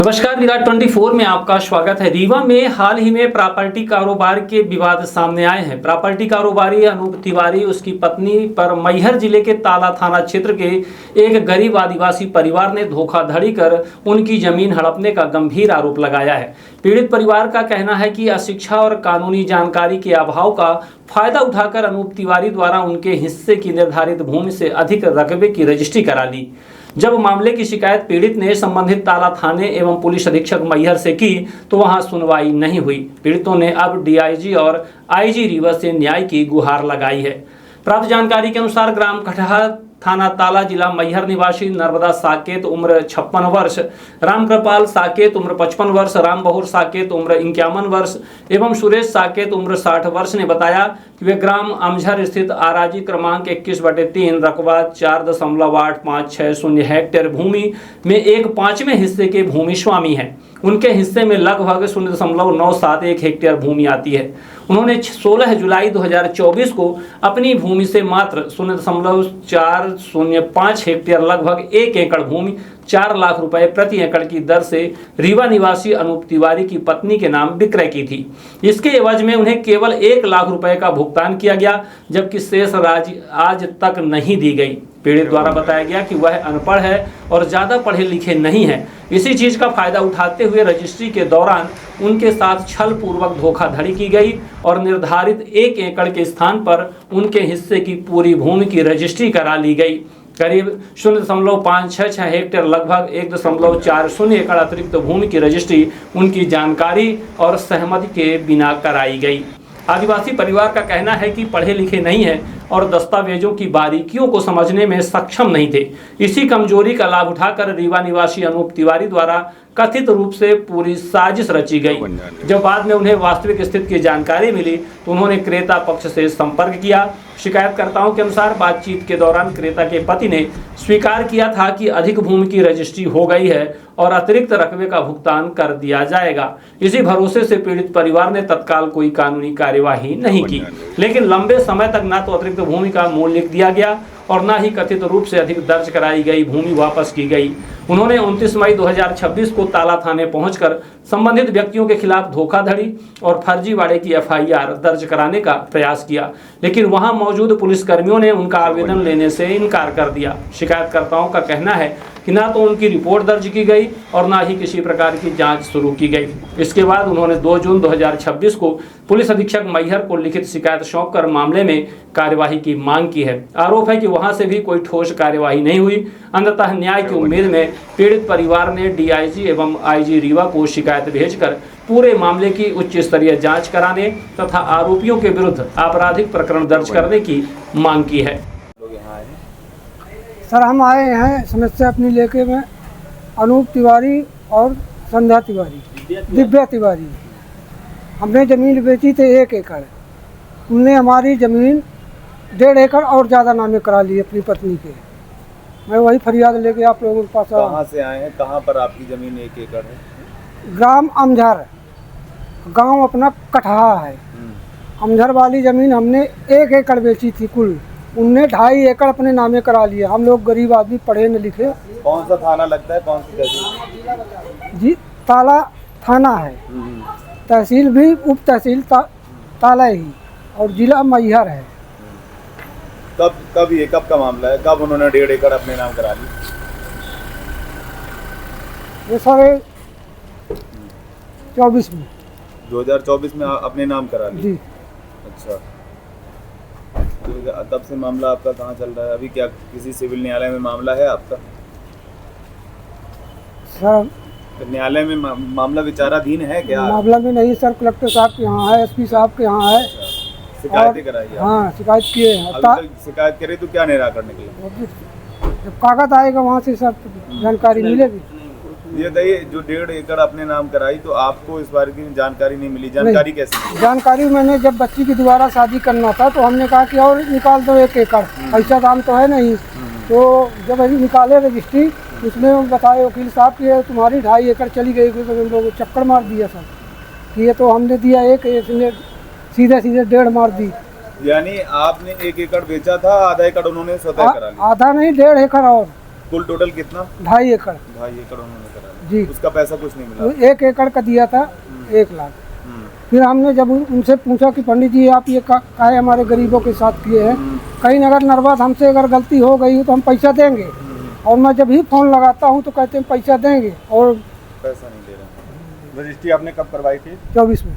नमस्कार, विराट 24 में आपका स्वागत है। रीवा में हाल ही में प्रॉपर्टी कारोबार के विवाद सामने आए हैं। प्रॉपर्टी कारोबारी अनूप तिवारी उसकी पत्नी पर मैहर जिले के ताला थाना क्षेत्र के एक गरीब आदिवासी परिवार ने धोखाधड़ी कर उनकी जमीन हड़पने का गंभीर आरोप लगाया है। पीड़ित परिवार का कहना है कि अशिक्षा और कानूनी जानकारी के अभाव का फायदा उठाकर अनूप तिवारी द्वारा उनके हिस्से की निर्धारित भूमि से अधिक रकबे की रजिस्ट्री करा ली। जब मामले की शिकायत पीड़ित ने संबंधित ताला थाने एवं पुलिस अधीक्षक मैहर से की तो वहां सुनवाई नहीं हुई। पीड़ितों ने अब डीआईजी और आईजी रीवा से न्याय की गुहार लगाई है। प्राप्त जानकारी के अनुसार ग्राम कटहा थाना ताला जिला मैहर निवासी नर्मदा साकेत उम्र 56 वर्ष, रामकृपाल साकेत उम्र 55 वर्ष, राम बहुर साकेत उम्र 51 वर्ष एवं सुरेश साकेत उम्र 60 वर्ष ने बताया कि वे ग्राम अमझर स्थित आराजी क्रमांक 21/3 रकबा 4.856 हेक्टेयर भूमि में एक 5वें हिस्से के भूमि स्वामी हैं। उनके हिस्से में लगभग 0.971 हेक्टेयर भूमि आती है। उन्होंने 16 जुलाई 2024 को अपनी भूमि से मात्र 0.405 हेक्टेयर लगभग 1 एकड़ भूमि 4 लाख रुपए प्रति एकड़ की दर से रीवा निवासी अनूप तिवारी की पत्नी के नाम विक्रय की थी। इसके एवज में उन्हें केवल 1 लाख रुपए का भुगतान किया गया, जबकि शेष राशि आज तक नहीं दी गई। पीड़ित द्वारा बताया गया कि वह अनपढ़ है और ज़्यादा पढ़े लिखे नहीं है। इसी चीज़ का फायदा उठाते हुए रजिस्ट्री के दौरान उनके साथ छल पूर्वक धोखाधड़ी की गई और निर्धारित 1 एकड़ के स्थान पर उनके हिस्से की पूरी भूमि की रजिस्ट्री करा ली गई। करीब 0.566 हेक्टेयर लगभग 1.40 एकड़ अतिरिक्त भूमि की रजिस्ट्री उनकी जानकारी और सहमति के बिना कराई गई। आदिवासी परिवार का कहना है कि पढ़े लिखे नहीं है और दस्तावेजों की बारीकियों को समझने में सक्षम नहीं थे। इसी कमजोरी का लाभ उठाकर रीवा निवासी अनूप तिवारी द्वारा कथित रूप से पूरी साजिश रची गई। जब बाद में उन्हें वास्तविक स्थिति की जानकारी मिली तो उन्होंने क्रेता पक्ष से संपर्क किया। शिकायतकर्ताओं के अनुसार बातचीत के दौरान क्रेता के पति ने स्वीकार किया था कि अधिक भूमि की रजिस्ट्री हो गई है और अतिरिक्त रकबे का भुगतान कर दिया जाएगा। इसी भरोसे से पीड़ित परिवार ने तत्काल कोई कानूनी कार्यवाही नहीं की, लेकिन लंबे समय तक न तो अतिरिक्त भूमि का मूल्य लिख दिया गया और न ही कथित रूप से अधिक दर्ज कराई गई भूमि वापस की गई। उन्होंने 29 मई 2026 को ताला थाने पहुंचकर संबंधित व्यक्तियों के खिलाफ धोखाधड़ी और फर्जीवाड़े की एफआईआर दर्ज कराने का प्रयास किया, लेकिन वहां मौजूद पुलिसकर्मियों ने उनका आवेदन लेने से इनकार कर दिया। शिकायतकर्ताओं का कहना है कि ना तो उनकी रिपोर्ट दर्ज की गई और ना ही किसी प्रकार की जांच शुरू की गई। इसके बाद उन्होंने 2 जून 2026 को पुलिस अधीक्षक मैहर को लिखित शिकायत सौंपकर मामले में कार्यवाही की मांग की है। आरोप है कि वहां से भी कोई ठोस कार्यवाही नहीं हुई। अंततः न्याय की उम्मीद में पीड़ित परिवार ने डीआईजी एवं आईजी रीवा को शिकायत भेजकर पूरे मामले की उच्च स्तरीय जांच कराने तथा आरोपियों के विरुद्ध आपराधिक प्रकरण दर्ज करने की मांग की है। सर, हम आए हैं समस्या अपनी लेके में अनूप तिवारी और संध्या तिवारी, दिव्या तिवारी। हमने ज़मीन बेची थी 1 एकड़। उनने हमारी ज़मीन 1.5 एकड़ और ज़्यादा नामे करा ली अपनी पत्नी के। मैं वही फरियाद लेके आप लोगों के पास आया। कहाँ से आए हैं? कहाँ पर आपकी ज़मीन 1 एकड़ है? ग्राम अमझर, गांव अपना कटहा है। अमझर वाली ज़मीन हमने 1 एकड़ बेची थी कुल। उनने 2.5 एकड़ अपने नामे करा लिए। हम लोग गरीब आदमी, पढ़े न लिखे। कौन सा थाना लगता है? कौन सी तहसील? जी, ताला थाना है। तहसील भी उप तहसील ताला ही और जिला मैहर है। कब का मामला है? कब उन्होंने 1.5 एकड़ अपने नाम करा ली? ये सर 24 में 2024 में अपने नाम करा ली? जी। अच्छा, तो तब से मामला आपका कहाँ चल रहा है? अभी क्या किसी सिविल न्यायालय में मामला है आपका? सर, न्यायालय में मामला विचाराधीन है क्या? मामला में नहीं सर, कलेक्टर साहब के यहाँ है, एसपी साहब के यहाँ है। शिकायतें कराई है? हाँ, शिकायत किए हैं। अभी तक शिकायत करे तो क्या निराकरण निकले? जब कागज आएगा वहाँ से सब जानकारी मिलेगी। ये बताइए, जो 1.5 एकड़ अपने नाम कराई तो आपको इस बारे की जानकारी नहीं मिली? जानकारी कैसे मिली? जानकारी मैंने जब बच्ची की दोबारा शादी करना था तो हमने कहा कि और निकाल दो 1 एकड़, ऐसा दाम तो है नहीं। तो जब अभी निकाले रजिस्ट्री, उसमें बताए वकील साहब कि तुम्हारी 2.5 एकड़ चली गई। तो हम लोग चक्कर मार दिया सर कि ये तो हमने दिया 1, इसने सीधे 1.5 मार दी। यानी आपने 1 एकड़ बेचा था, आधा एकड़ उन्होंने स्वतः करा लिया? आधा नहीं, 1.5 एकड़ और कुल टोटल कितना? 2.5 एकड़। 2.5 एकड़ उन्होंने करा लिया। जी। उसका पैसा कुछ नहीं मिला? वो 1 एकड़ का दिया था 1 लाख। फिर हमने जब उनसे पूछा कि पंडित जी आप ये काहे हमारे गरीबों के साथ किए हैं, कहीं अगर नर्वस हमसे अगर गलती हो गई हो तो हम पैसा देंगे, और मैं जब ही फ़ोन लगाता हूँ तो कहते हैं पैसा देंगे, और पैसा नहीं दे रहे। रजिस्ट्री आपने कब करवाई थी? 24 में।